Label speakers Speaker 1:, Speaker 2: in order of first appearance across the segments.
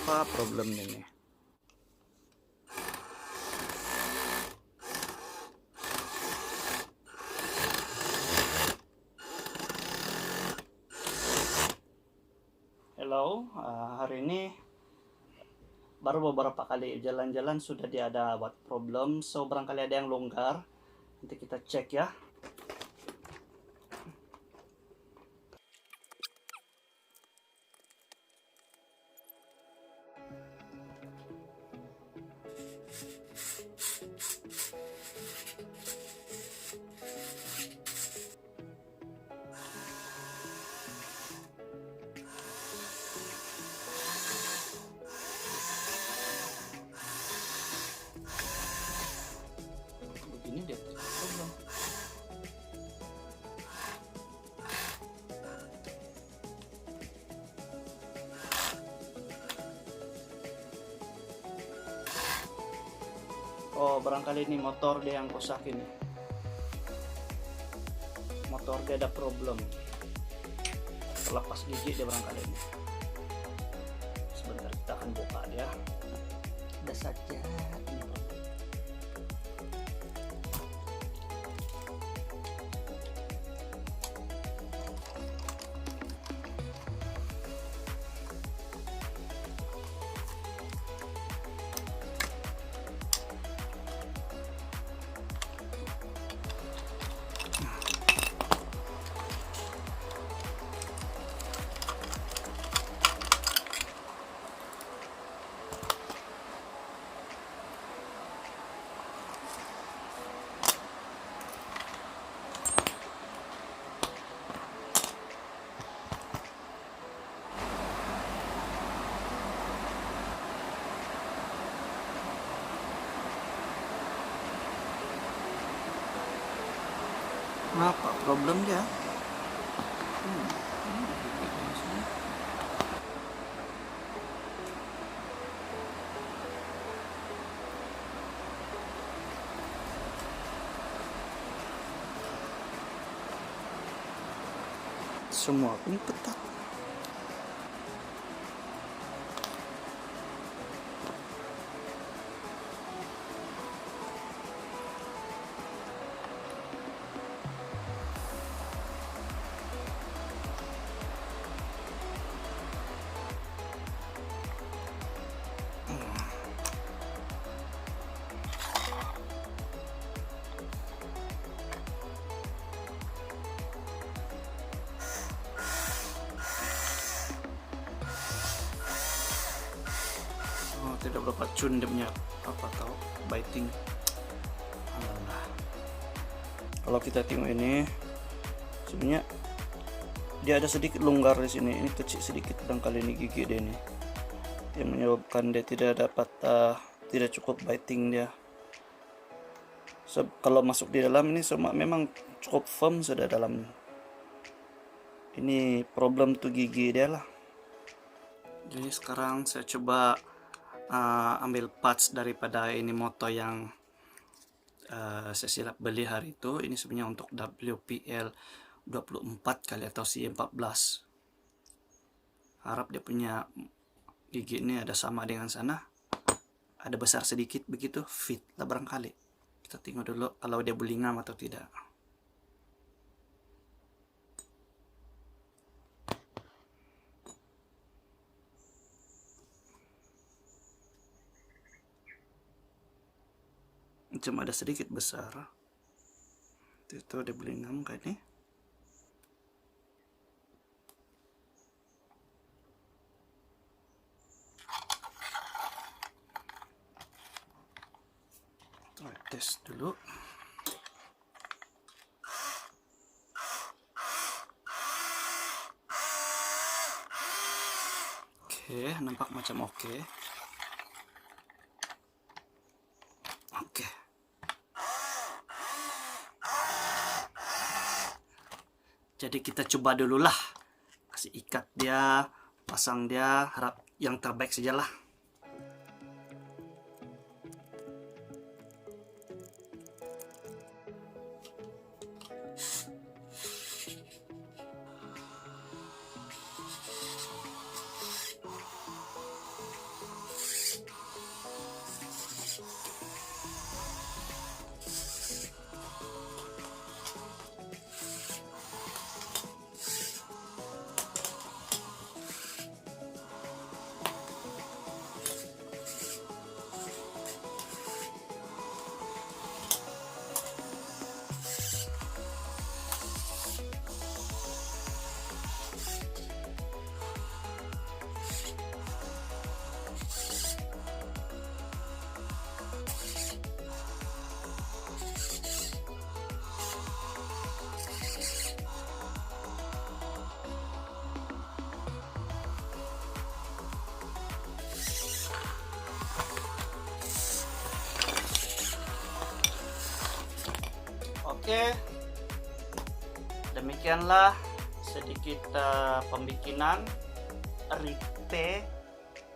Speaker 1: apa problemnya nih. Hello, hari ini baru beberapa kali jalan-jalan sudah dia ada buat problem, so barangkali ada yang longgar. Nanti kita cek ya. Begini dia problem. Oh, barangkali ini motor dia yang rusak ini. Motor dia ada problem. Terlepas gigi dia barangkali ini. Sebentar kita akan buka dia. Ada saja ini. Apa problem dia? Semua pun ketat. Tidak berapa cun dia punya apa tahu biting. Alah. Kalau kita tengok ini sebenarnya dia ada sedikit longgar di sini. Ini kecil sedikit barangkali ini gigi dia ini yang menyebabkan dia tidak dapat tidak cukup biting dia. So, kalau masuk di dalam ini semua memang cukup firm sudah dalam. Ini problem tuh gigi dia lah. Jadi sekarang saya coba ambil parts daripada ini motor yang saya silap beli hari itu. Ini sebenarnya untuk WPL 24 kali atau C14. Harap dia punya gigi ini ada sama dengan sana, ada besar sedikit begitu, fit lah barangkali. Kita tengok dulu kalau dia belingam atau tidak. Cuma ada sedikit besar. Itu dia belingam kayak ini. Tes dulu. Oke, nampak macam oke. Oke. Jadi kita coba dulu lah. Kasih ikat dia, pasang dia, harap yang terbaik sajalah. Oke, demikianlah sedikit pembikinan ripe.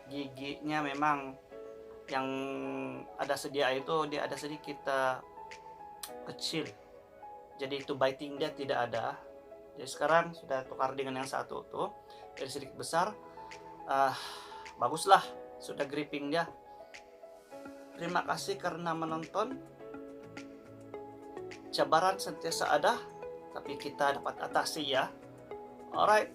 Speaker 1: Giginya memang yang ada sedia itu dia ada sedikit kecil, jadi itu biting dia tidak ada. Jadi sekarang sudah tukar dengan yang satu tuh, jadi sedikit besar. Baguslah, sudah gripping dia. Terima kasih karena menonton. Cabaran sentiasa ada, tapi kita dapat atasi ya. Alright.